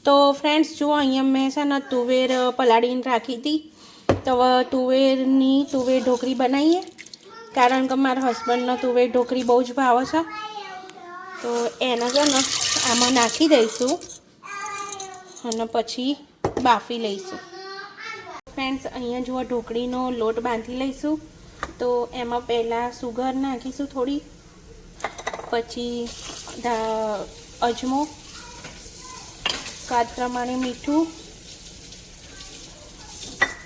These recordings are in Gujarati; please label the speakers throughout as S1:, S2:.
S1: તો ફ્રેન્ડ્સ જુઓ, અહીંયા મેં છે ને તુવેર પલાળીને રાખી હતી. તો તુવેર ઢોકળી બનાવીએ, કારણ કે મારા હસબન્ડને તુવેર ઢોકળી બહુ જ ભાવે છે. તો એને છે ને આમાં નાખી દઈશું અને પછી બાફી લઈશું. ફ્રેન્ડ્સ અહીંયા જુઓ, ઢોકળીનો લોટ બાંધી લઈશું. તો એમાં પહેલાં સુગર નાખીશું થોડી, પછી અજમો, સ્વાદ પ્રમાણે મીઠું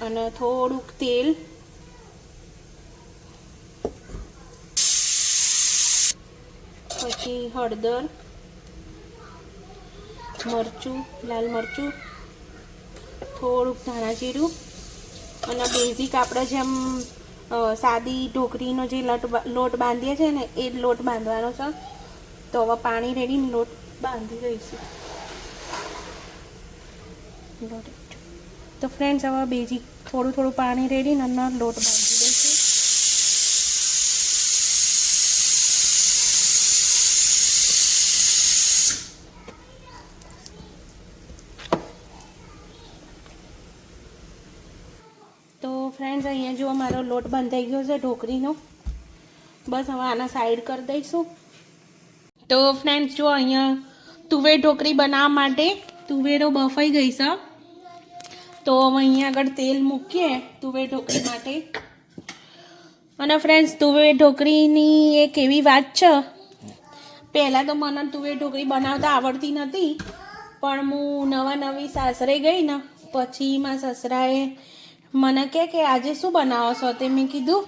S1: અને થોડુંક તેલ, પછી હળદર, મરચું, લાલ મરચું, થોડુંક ધાણા જીરું અને બેઝિક આપણે જેમ સાદી ઢોકળીનો જે લોટ બાંધીએ છીએ ને એ જ લોટ બાંધવાનો છે. તો હવે પાણી રેડીને લોટ બાંધી દઈશું. તો ફ્રેન્ડ્સ હવે બેઝિક થોડું પાણી રેડીને અને લોટ બાંધી દઈશું. તો ફ્રેન્ડ્સ અહીંયા જો મારો લોટ બંધાઈ ગયો છે ઢોકળીનો. બસ હવે આના સાઈડ કરી દઈશું. તો ફ્રેન્ડ્સ જો અહીંયા તુવેર ઢોકળી બનાવવા માટે તુવેરો બફાઈ ગઈ છે. તો હવે અહીંયા આગળ તેલ મૂકીએ તુવેર ઢોકળી માટે. અને ફ્રેન્ડ્સ તુવેર ઢોકળીની એક એવી વાત છે, પહેલાં તો મને તુવેર ઢોકળી બનાવતા આવડતી નહોતી, પણ હું નવી સાસરે ગઈ ને પછી મારા સસરાએ મને કે આજે શું બનાવો છો? તે મેં કીધું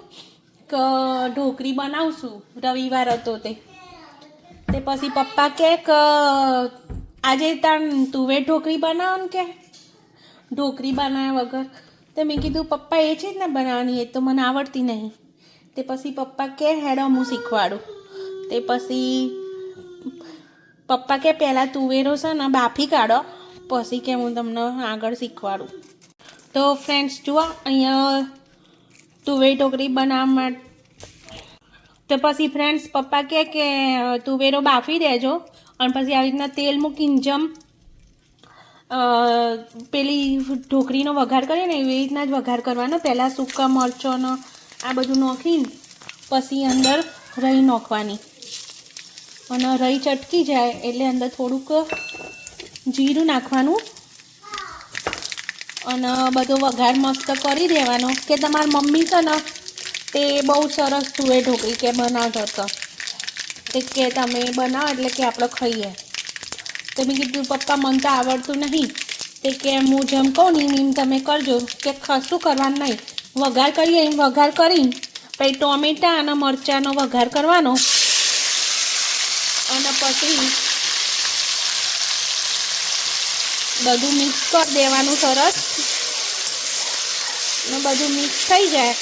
S1: કે ઢોકળી બનાવશું, રવિવાર હતો તે પછી પપ્પા કે આજે તાર તુવેર ઢોકળી બનાવો ને કે ઢોકળી બનાવ્યા વગર. તે મેં કીધું પપ્પા એ છે જ ને બનાવવાની, એ તો મને આવડતી નહીં. તે પછી પપ્પા કે હેડો હું શીખવાડું. તે પછી પપ્પા કે પહેલાં તુવેરો છે ને બાફી કાઢો, પછી કે હું તમને આગળ શીખવાડું. તો ફ્રેન્ડ્સ જુઓ, અહીંયા તુવેર ઢોકળી બનાવવા માટે તો પછી ફ્રેન્ડ્સ પપ્પા કે તુવેરો બાફી દેજો અને પછી આવી રીતના તેલ મૂકીને જેમ પેલી ઢોકળીનો વઘાર કરીએ ને એવી રીતના જ વઘાર કરવાનો. પહેલાં સૂકા મરચોનો આ બધું નાખીને પછી અંદર રહી નાખવાની અને રહી ચટકી જાય એટલે અંદર થોડુંક જીરું નાખવાનું અને બધો વઘાર મસ્ત કરી દેવાનો. કે તમારી મમ્મી છે ને તે બહુ સરસ તુવેર ઢોકળી કે બનાવતો હતો, તે કે તમે બનાવો એટલે કે આપણે ખાઈએ. તો મેં કીધું પપ્પા મને તો આવડતું નહીં. તે કે હું જેમ કહું ને એમ તમે કરજો, કે કશું કરવાનું નહીં, વઘાર કરીએ એમ વઘાર કરીને પછી ટોમેટા અને મરચાંનો વઘાર કરવાનો અને પછી બધું મિક્સ કરી દેવાનું સરસ. ને બધું મિક્સ થઈ જાય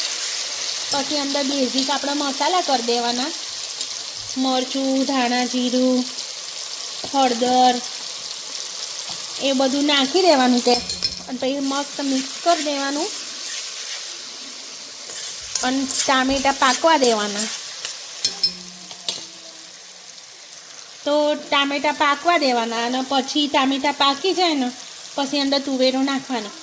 S1: પછી અંદર બેઝિક આપણે મસાલા કરી દેવાના, મરચું, ધાણા જીરું, હળદર એ બધું નાખી દેવાનું છે અને પછી મસ્ત મિક્સ કરી દેવાનું અને ટામેટાં પાકવા દેવાના. તો ટામેટાં પાકવા દેવાના અને પછી ટામેટાં પાકી જાય ને પછી અંદર તુવેરો નાખવાની.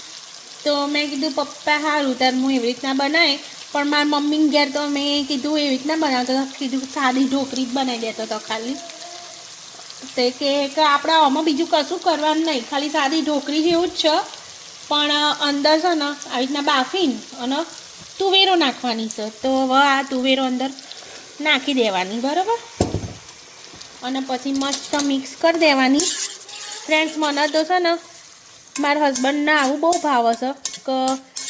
S1: તો મેં કીધું પપ્પા સારું તાર હું એવી રીતના બનાવે, પણ મારા મમ્મીને ઘેર તો મેં કીધું એવી રીતના બનાવતો હતો, કીધું સાદી ઢોકળી જ બનાવી દેતો હતો ખાલી. તે કે આપણે આમાં બીજું કશું કરવાનું નહીં, ખાલી સાદી ઢોકળી જેવું જ છે, પણ અંદર છે ને આવી રીતના બાફીને અને તુવેરો નાખવાની છે. તો હવે આ તુવેરો અંદર નાખી દેવાની, બરાબર, અને પછી મસ્ત મિક્સ કરી દેવાની. ફ્રેન્ડ્સ મને તો છે ને મારા હસબન્ડને આવું બહુ ભાવે છે કે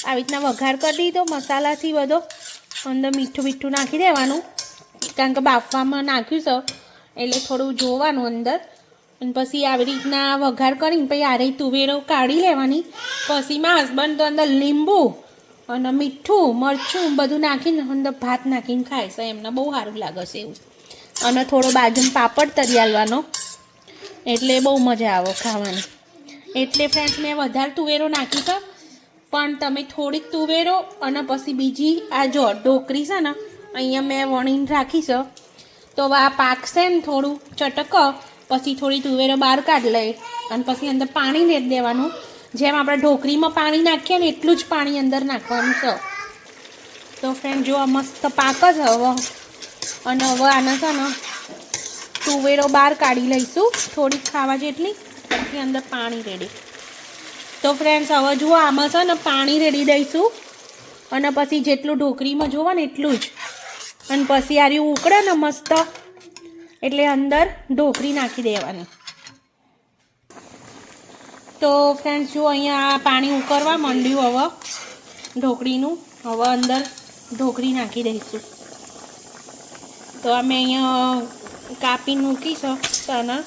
S1: આવી રીતના વઘાર કરી દીધો મસાલાથી બધો, અંદર મીઠું નાખી દેવાનું, કારણ કે બાફવામાં નાખ્યું છે એટલે થોડું જોવાનું અંદર. અને પછી આવી રીતના વઘાર કરીને પછી આરે તુવેરો કાઢી લેવાની. પછી મારા હસબન્ડ તો અંદર લીંબુ અને મીઠું મરચું બધું નાખીને અંદર ભાત નાખીને ખાય છે, એમને બહુ સારું લાગે છે એવું. અને થોડો બાજુમાં પાપડ તરી આલવાનો એટલે બહુ મજા આવે ખાવાની. એટલે ફ્રેન્ડ્સ મેં વધારે તુવેરો નાખી છે, પણ તમે થોડીક તુવેરો અને પછી બીજી આ જો ઢોકળી છે ને અહીંયા મેં વણીને રાખી છે. તો આ પાકશે ને થોડું ચટક પછી થોડી તુવેરો બહાર કાઢી લઈ અને પછી અંદર પાણી રેડી દેવાનું. જેમ આપણે ઢોકળીમાં પાણી નાખીએ ને એટલું જ પાણી અંદર નાખવાનું છે. તો ફ્રેન્ડ જો આ મસ્ત પાક જ હવે. અને હવે આને છે ને તુવેરો બહાર કાઢી લઈશું થોડીક ખાવા જેટલી, પછી અંદર પાણી રેડી. તો ફ્રેન્ડ્સ હવે જુઓ આમાં છે ને પાણી રેડી દઈશું અને પછી જેટલું ઢોકળીમાં જોવો ને એટલું જ. અને પછી આ રહ્યું ઉકળે ને મસ્ત એટલે અંદર ઢોકળી નાખી દેવાની. તો ફ્રેન્ડ્સ જુઓ અહીંયા પાણી ઉકળવા માંડ્યું હવે ઢોકળીનું. હવે અંદર ઢોકળી નાખી દઈશું. તો અમે અહીંયા કાપીને મૂકીશું તો આના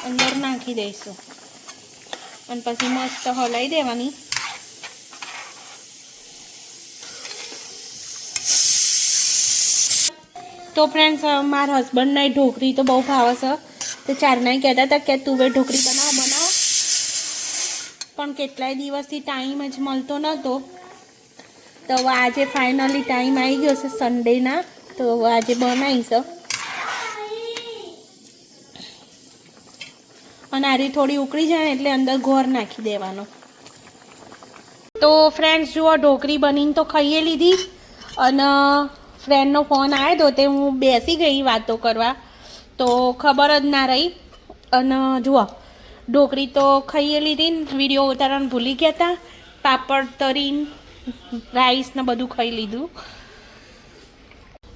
S1: અંદર નાખી દઈશું અને પછી મસ્ત હલાવી દેવાની. તો ફ્રેન્ડ્સ મારા હસબન્ડને ઢોકળી તો બહુ ભાવે છે. તો ચારનાય કહેતા હતા કે તુવેર ઢોકળી બનાવો, પણ કેટલાય દિવસથી ટાઈમ જ મળતો નહોતો. તો આજે ફાઇનલી ટાઈમ આવી ગયો છે સન્ડેના, તો આજે બનાવીશ. અને આરી થોડી ઉકળી જાય એટલે અંદર ગોળ નાખી દેવાનો. તો ફ્રેન્ડ્સ જુઓ ઢોકળી બનીને તો ખાઈએ લીધી અને ફ્રેન્ડનો ફોન આવ્યો તો તે હું બેસી ગઈ વાતો કરવા, તો ખબર જ ના રહી. અને જુઓ ઢોકળી તો ખાઈએ લીધી ને વિડીયો ઉતારવાનું ભૂલી ગયા હતા. પાપડ તરીને રાઈસ ને બધું ખાઈ લીધું.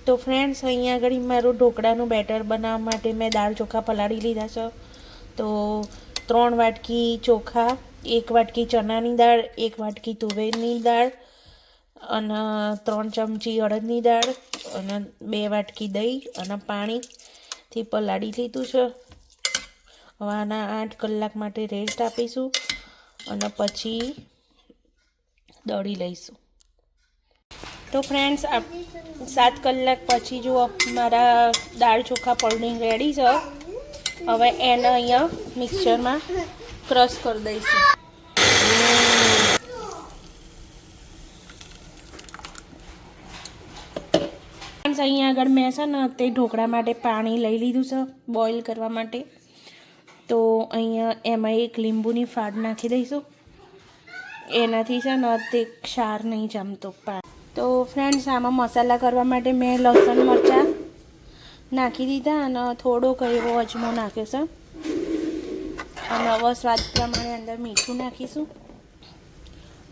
S1: તો ફ્રેન્ડ્સ અહીંયા આગળ મારું ઢોકળાનું બેટર બનાવવા માટે મેં દાળ ચોખા પલાળી લીધા છે. તો 3 વાટકી ચોખા, 1 વાટકી ચણાની દાળ, 1 વાટકી તુવેરની દાળ અને 3 ચમચી અડદની દાળ અને 2 વાટકી દહીં અને પાણીથી પલાળી લીધું છે. હવે આના 8 કલાક માટે રેસ્ટ આપીશું અને પછી દળી લઈશું. તો ફ્રેન્ડ્સ 7 કલાક પછી જુઓ મારા દાળ ચોખા પલળી રેડી છે. હવે એને અહીંયા મિક્સરમાં ક્રશ કરી દઈશું. અહીંયા આગળ મેં છે ને તે ઢોકળા માટે પાણી લઈ લીધું છે બોઇલ કરવા માટે. તો અહીંયા એમાં એક લીંબુની ફાડ નાખી દઈશું. એનાથી છે ને તે ક્ષાર નહીં જમતો પાણી. તો ફ્રેન્ડ્સ આમાં મસાલા કરવા માટે મેં લસણ મરચાં નાખી દીધા અને થોડોક એવો અજમો નાખ્યો છે. અને હવે સ્વાદ પ્રમાણે અંદર મીઠું નાખીશું.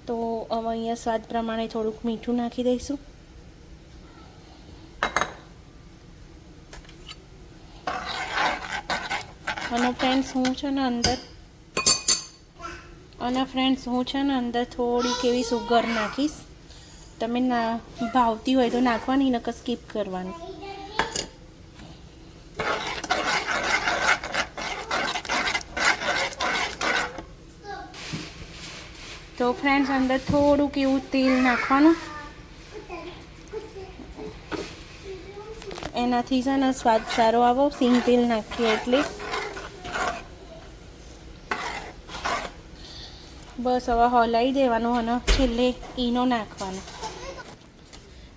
S1: તો હવે અહીંયા સ્વાદ પ્રમાણે થોડુંક મીઠું નાખી દઈશું. અને ફ્રેન્ડ્સ હું છે ને અંદર થોડીક એવી સુગર નાખીશ. તમે ના ભાવતી હોય તો નાખવાની, નકર સ્કીપ કરવાની. તો ફ્રેન્ડ્સ અંદર થોડુંક એવું તેલ નાખવાનું. એનાથી છે ને સ્વાદ સારો આવો. સિંગ તેલ નાખીએ એટલે બસ હવે હલાવી દેવાનું અને છેલ્લે ઈનો નાખવાનો.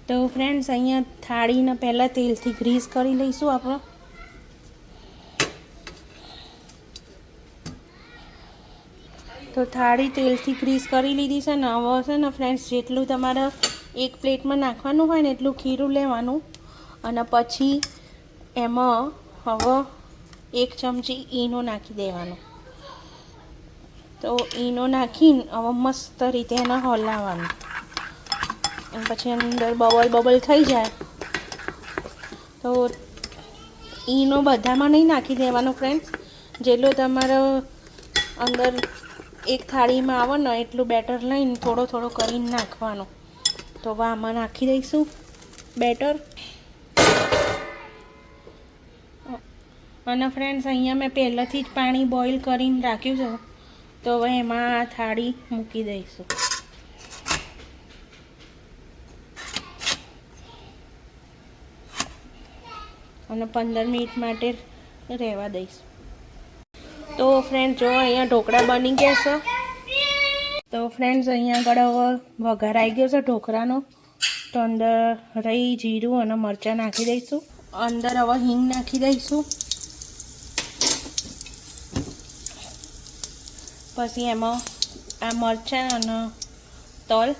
S1: તો ફ્રેન્ડ્સ અહીંયા થાળીને પહેલાં તેલથી ગ્રીસ કરી લઈશું આપણે. તો થાળી તેલથી ગ્રીસ કરી લીધી છે ને. હવે છે ને ફ્રેન્ડ્સ જેટલું તમારે એક પ્લેટમાં નાખવાનું હોય ને એટલું ખીરું લેવાનું અને પછી એમાં હવે 1 ચમચી ઈનો નાખી દેવાનો. તો ઈનો નાખીને હવે મસ્ત રીતે એને હલાવવાનું. અને પછી અંદર બબલ થઈ જાય તો ઈનો બધામાં નહીં નાખી દેવાનો ફ્રેન્ડ્સ. જેટલો તમારો અંદર એક થાળીમાં આવે ને એટલું બેટર લઈને થોડો કરીને નાખવાનો. તો હવે આમાં નાખી દઈશું બેટર. અને ફ્રેન્ડ્સ અહીંયા મેં પહેલાંથી જ પાણી બોઇલ કરીને રાખ્યું છે. તો હવે એમાં આ થાળી મૂકી દઈશું. અને 15 મિનિટ માટે રહેવા દઈશું. તો ફ્રેન્ડ જો અહીંયા ઢોકળા બની ગયા છે. તો ફ્રેન્ડ્સ અહીંયા આગળ હવે વઘાર આવી ગયો છે ઢોકળાનો. તો અંદર રાઈ, જીરું અને મરચાં નાખી દઈશું. અંદર હવે હિંગ નાખી દઈશું. પછી એમાં આ મરચાં અને તલ,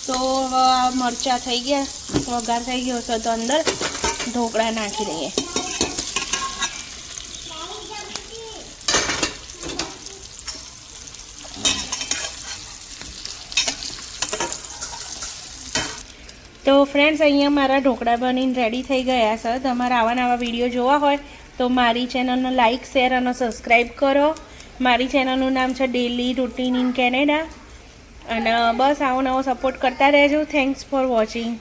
S1: તો મરચાં થઈ ગયા, વઘાર થઈ ગયો છે, તો અંદર ઢોકળા નાખી દઈએ. તો ફ્રેન્ડ્સ, અહીંયા મારા ઢોકળા બનીને રેડી થઈ ગયા છે. તમારે આવા નવા વિડીયો જોવા હોય તો મારી ચેનલને લાઇક, શેર અને સબસ્ક્રાઈબ કરો. મારી ચેનલનું નામ છે ડેલી રૂટીન ઇન કેનેડા. અને બસ આવો નવો સપોર્ટ કરતા રહેજો. Thanks for watching.